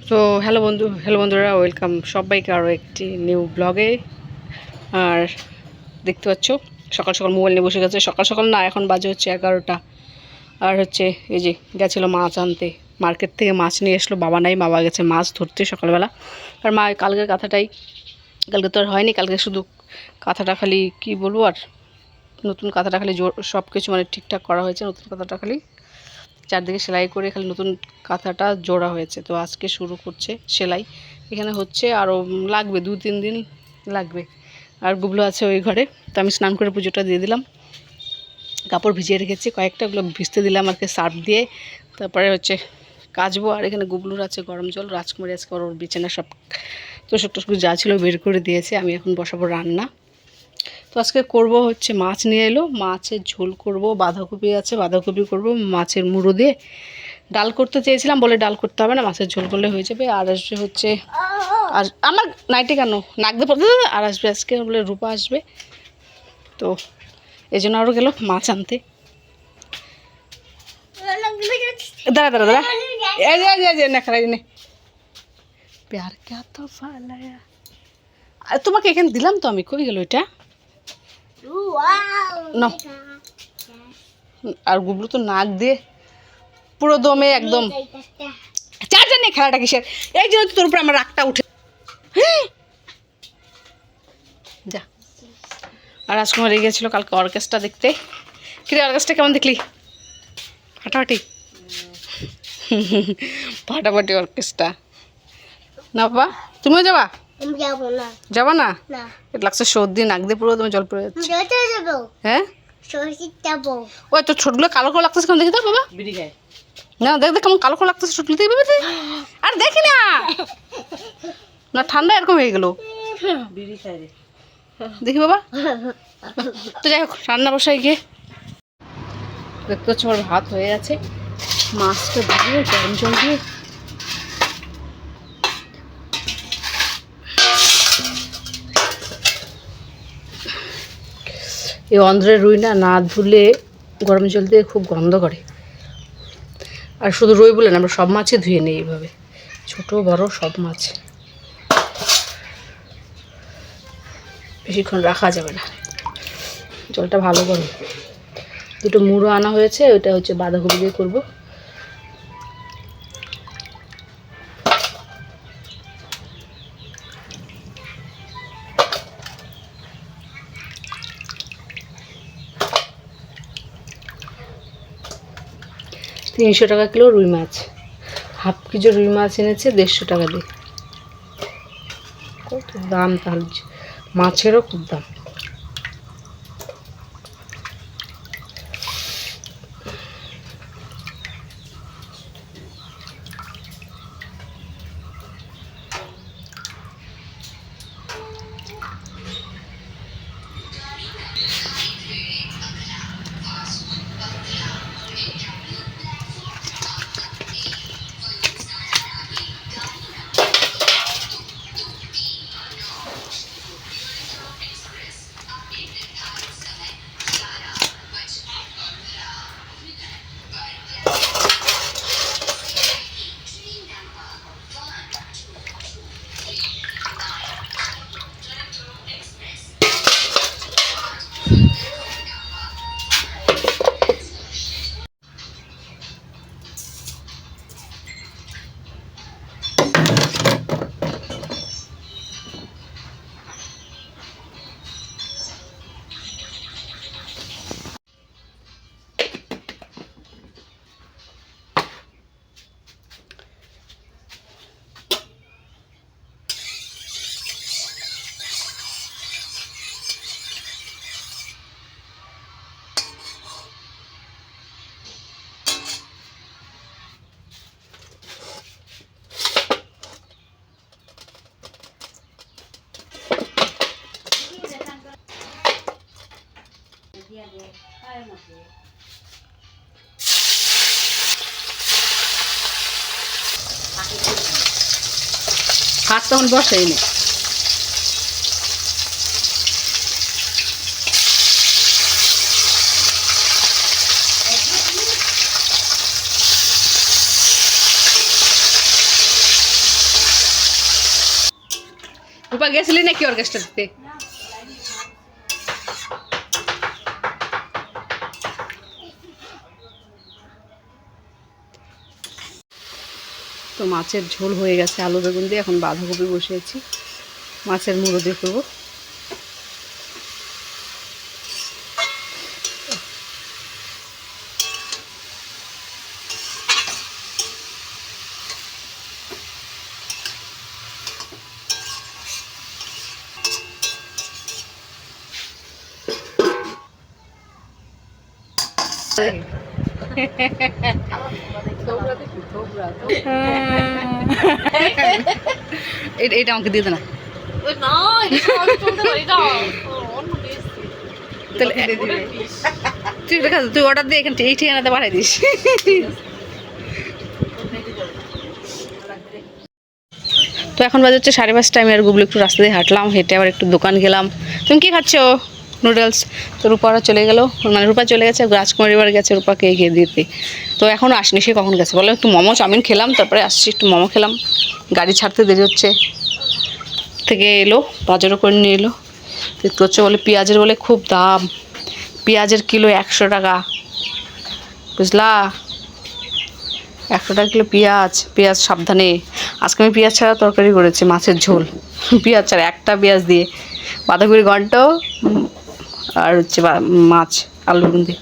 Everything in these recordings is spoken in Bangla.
তো হ্যালো বন্ধুরা, ওয়েলকাম সবাইকে আরও একটি নিউ ব্লগে। আর দেখতে পাচ্ছ সকাল সকাল মোবাইল নিয়ে বসে গেছে। সকাল সকাল না, এখন বাজে হচ্ছে 11টা। আর হচ্ছে এই যে গেছিলো মাছ আনতে, মার্কেট থেকে মাছ নিয়ে আসলো। বাবা নাই, বাবা গেছে মাছ ধরতে সকালবেলা। আর মা কালকের কাঁথাটাই, কালকে তো আর হয়নি, কালকে শুধু কাঁথাটা খালি কি বলবো, আর নতুন কাঁথাটা খালি সব কিছু মানে ঠিকঠাক করা হয়েছে। নতুন কাঁথাটা খালি চারদিকে সেলাই করে খালি নতুন কাঁথাটা জোড়া হয়েছে। তো আজকে শুরু করছে সেলাই, এখানে হচ্ছে আরও লাগবে 2-3 দিন লাগবে। আর গুবলো আছে ওই ঘরে। তো আমি স্নান করে পুজোটা দিয়ে দিলাম, কাপড় ভিজিয়ে রেখেছি কয়েকটা, ওগুলো ভিজতে দিলাম আর কি সার্ফ দিয়ে। তারপরে হচ্ছে কাচবো। আর এখানে গুবলুর আছে গরম জল, রাজকুমারী আজকে ওর বিছানা সব তোষক টোষক যা ছিল বের করে দিয়েছে। আমি এখন বসাবো রান্না। তো আজকে করব হচ্ছে মাছ নিয়ে এলো, মাছের ঝোল করব, বাঁধাকপি আছে বাঁধাকপি করব, মাছের মুড়ো দিয়ে ডাল করতে চেয়েছিলাম, বলে ডাল করতে হবে না, মাছের ঝোল করলে হয়ে যাবে। আর আসবে হচ্ছে, আর আমার নাইটে কেন নাক দিয়ে পড়তে, আর আসবে আজকে বলে রূপা আসবে, তো এই জন্য আরও গেল মাছ আনতে। দাঁড়া দাঁড়া দাঁড়া, এই যে না খারাই নে প্যার কে তো ফালায়া। আর তোমাকে এখানে দিলাম তো আমি, কই গেল এটা না। আর গুবলু তো নাক দিয়ে পুরো দমে একদম। চার্জার নেই, খেলাটা কিসের, এই জন্য তোর উপরে আমার রাগটা উঠে যা। আর রাজকুমার গিয়েছিল কালকে অর্কেস্ট্রা দেখতে। কিরে অর্কেস্ট্রা কেমন দেখলি? ফাটাফাটি ফাটাফাটি অর্কেস্ট্রা না বাবা? তুমিও যাবা? যাবা না? এটা লাগছে সর্দি, নাক দিয়ে পুরো তুমি জল পড়ে যাচ্ছে। হ্যাঁ ওই তো ছোটগুলো কালো কালো লাগতেছে কেমন দেখি তো বাবা। না দেখ দেখ কেমন কালো কালো লাগতেছে ছোটগুলো দেখি বাবা। আর দেখি না না, ঠান্ডা এরকম হয়ে গেল দেখি বাবা। তো যাই হোক রান্না বসায় গিয়ে দেখতে পাচ্ছি আমার ভাত হয়ে গেছে। মাছটা দিয়ে গরম জল দিয়ে এই অন্ধ্রের রুই না ধুলে গরম জল দিয়ে খুব গন্ধ করে। আর শুধু রুই বলে না, আমরা সব মাছই ধুয়ে নিই এইভাবে, ছোট বড় সব মাছ। বেশিক্ষণ রাখা যাবে না, জলটা ভালো গরম। দুটো মুড়ো আনা হয়েছে, ওইটা হচ্ছে বাঁধাকপি দিয়ে করবো। $300 কিলো রুই মাছ, হাফ কেজি রুই মাছ এনেছে 150 টাকা দিয়ে। কত দাম, তাহলে মাছেরও খুব দাম। ভাত তখন বসাই নি। রূপা গেছিলি নাকি অর্কেস্ট্রা দিতে? তো মাছের ঝোল হয়ে গেছে আলু বেগুন দিয়ে। এখন বাঁধাকপি বসিয়েছি, মাছের মুড়ো দিয়ে করবো। এটা আমাকে দিয়ে দে না। তুই অর্ডার দিয়ে এখানে এই ঠিকানাতে পাঠাই দিস। তো এখন বাজে হচ্ছে 5:30। আমি আর গুবলু একটু রাস্তা দিয়ে হাঁটলাম, হেঁটে আবার একটু দোকান গেলাম। তুমি কি খাচ্ছ? নুডলস। তো রূপারা চলে গেল, মানে রূপা চলে গেছে, রাজকুমারী এবার গেছে রূপাকে এগিয়ে দিতে। তো এখনও আসনি, সে কখন গেছে বলো? একটু মোমো চাউমিন খেলাম, তারপরে আসছি, একটু মোমো খেলাম। গাড়ি ছাড়তে দেরি হচ্ছে, থেকে এলো, বাজারও করে নিয়ে এলো। দেখতে হচ্ছে বলে পেঁয়াজের বলে খুব দাম, পেঁয়াজের কিলো 100 টাকা, বুঝলা? 100 টাকা কিলো পেঁয়াজ। পেঁয়াজ সাবধানে। আজকে আমি পেঁয়াজ ছাড়া তরকারি করেছি, মাছের ঝোল পেঁয়াজ ছাড়া, একটা পেঁয়াজ দিয়ে, বাঁধাকপি ঘন্ট আর হচ্ছে মাছ আলু বেগুন দিয়ে।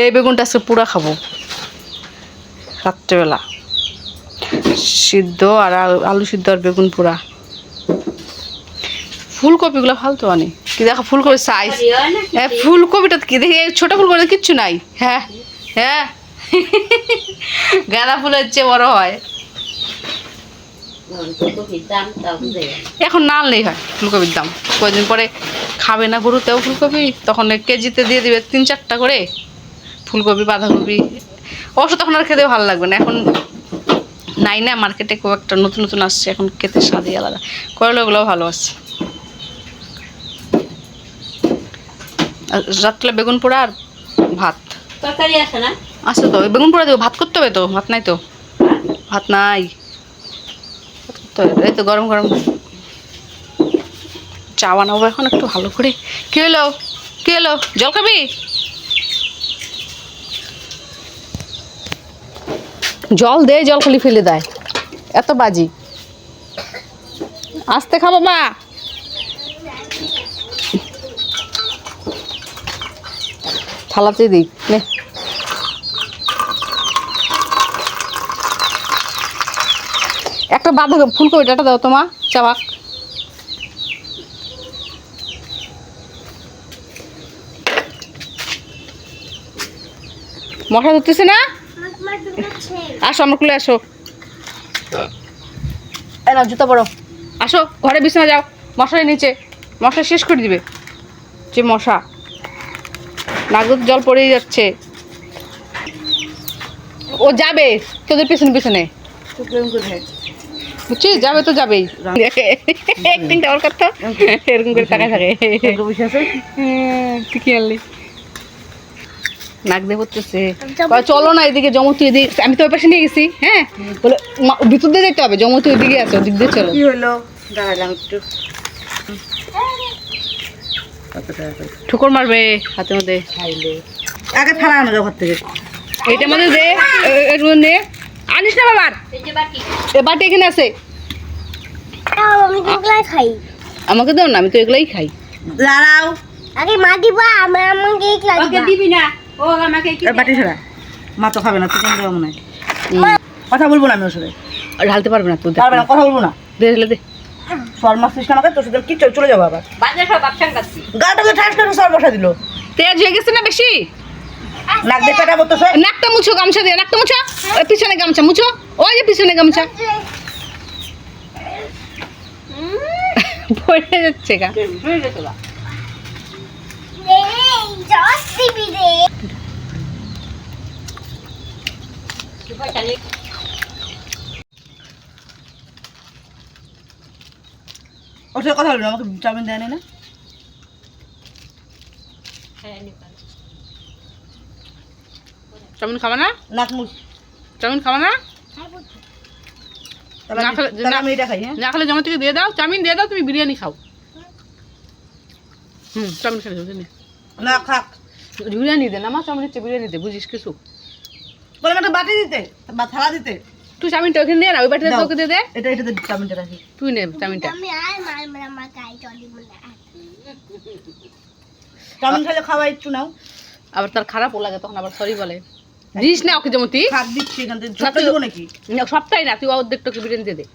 এই বেগুনটা আজকে পুরা খাবো রাত্রেবেলা, সিদ্ধ আর আলু সিদ্ধ আর বেগুন পোড়া। ফুলকপিগুলো ফালতু আনে কি, দেখো ফুলকপি সাইজ, ফুলকপিটা কি দেখি, ছোটো ফুলকপি কিচ্ছু নাই। হ্যাঁ হ্যাঁ, গাঁদা ফুল হচ্ছে বড় হয়, এখন না আনলেই হয় ফুলকপির দাম। কয়েকদিন পরে খাবে না গরুতেও ফুলকপি, তখন কেজিতে দিয়ে দিবে 3-4টা করে ফুলকপি বাঁধাকপি। অবশ্য তখন আর খেতেও ভালো লাগবে না, এখন নাই না মার্কেটে, খুব একটা নতুন নতুন আসছে, এখন খেতে স্বাদই আলাদা। করলাগুলোও ভালো আসছে। রাত্রে বেগুন পোড়া আর ভাত তরকারি আছে না? আছে তো, বেগুন পোড়া দেবো, ভাত করতে হবে তো, ভাত নাই তো, ভাত নাই। এই তো গরম গরম চা বানাবো এখন একটু ভালো করে। কি হলো কি হলো, জল খাবি? জল দে, জল খালি ফেলে দেয়, এত বাজি। আস্তে খা বাবা। থালাতে দিই নে। একটা বাঁধাকপি ফুলকপিটা দাও তোমা, চাবাক। মশা ধরতেছে না? আসো আমার কুলে আসো, না জুতা পরো, আসো ঘরে বিছানা যাও, মশার নিচে, মশা শেষ করে দিবে। যে মশা, নাগর জল পড়েই যাচ্ছে। ও যাবে তোদের পেছনে পেছনে, বুঝছিস? যাবে তো যাবেই, একদিনটা ওর কথা এরকম করে তাকায় থাকে। তুই কি আনলি? নাক দিয়ে পড়তেছে, চলো না এদিকে, জমতু এদিকে, আমি তো ওই পাশে নিয়ে গেছি। হ্যাঁ বলে ভিতর দিয়ে যেতে হবে, জমতু ওইদিকে আছে, ওদিক দিয়ে চলো। কি হলো, দাঁড়ালাম একটু। ঠুকর মারবে হাতের মধ্যে। আগে থালা আনো ঘর থেকে, এইটার মধ্যে দে, এর মধ্যে নে, আনিস না বাবার, এ বাটি এখানে আছে। খাই, আমাকে দাও না, আমি তো এগুলাই খাই। দাঁড়াও, আগে মা দিবা, আমাকে দিবি না, ও আমাকে বাটি ছাড়া মা তো খাবে না, তুই কেন দেবো মনে হয়। কথা বলবো না আমি ওর সাথে, ঢালতে পারবে না তো, পারবে না, কথা বলবো না। দে ঢেলে দে। সর মারছিস না আমাকে, তোর সাথে কি চলে যাবো আবার। গাটা তো ঠাস করে সর বসা দিল, তেজ হয়ে গেছে না বেশি? নাক দিয়ে পেটা বলতেছে। নাকটা মুছো, গামছা দিয়ে নাকটা মুছো, ওই পিছনে গামছা মুছো, ওই যে পিছনে গামছা পড়ে যাচ্ছে গা। ওর সাথে কথা বলবি না, আমাকে চাউমিন দেয় না। চাউমিন খাবা না? নাক মুখ চাউমিন খাবা না? না খেলে তাহলে আমি এটা খাই, হ্যাঁ? না খেলে জামাই থেকে দিয়ে দাও, চাউমিন দিয়ে দাও, তুমি বিরিয়ানি খাও। চাউমিন খেলে যাও নে। না খাক। বিরিয়ানি দে না, মা চাউমিন হচ্ছে বিরিয়ানি দে, বুঝিস কিছু? বললাম একটা বাটি দিতে বা থালা দিতে। তুই চাউমিনটা ওখানে নিয়ে না, ওই বাটিতে দাও। তোকে দিয়ে দে। এটাতে চাউমিনটা রাখি। তুই নে চাউমিনটা। আমি আর মার গায়ে চলি বলে চাউমিন খেলে খাওয়া একটু নাও। আবার তার খারাপও লাগে, তখন আবার সরি বলে। দিস না ওকে যেমন তুই খাক দিচ্ছি এখান থেকে। ছোট্ট দেবো নাকি? সবটাই না, তুই অর্ধেকটাকে বিরিয়ানি দিয়ে দে।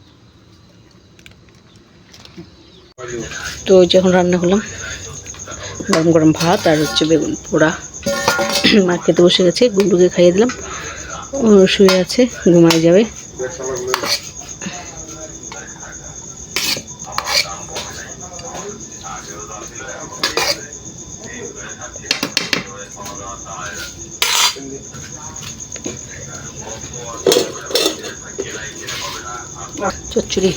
তো যখন রান্না করলাম গরম গরম ভাত আর হচ্ছে বেগুন পোড়া, মা খেতে বসে গেছে, গুল্লুকে খাইয়ে দিলাম, ও শুয়ে আছে, ঘুমায় যাবে। চচ্চড়ি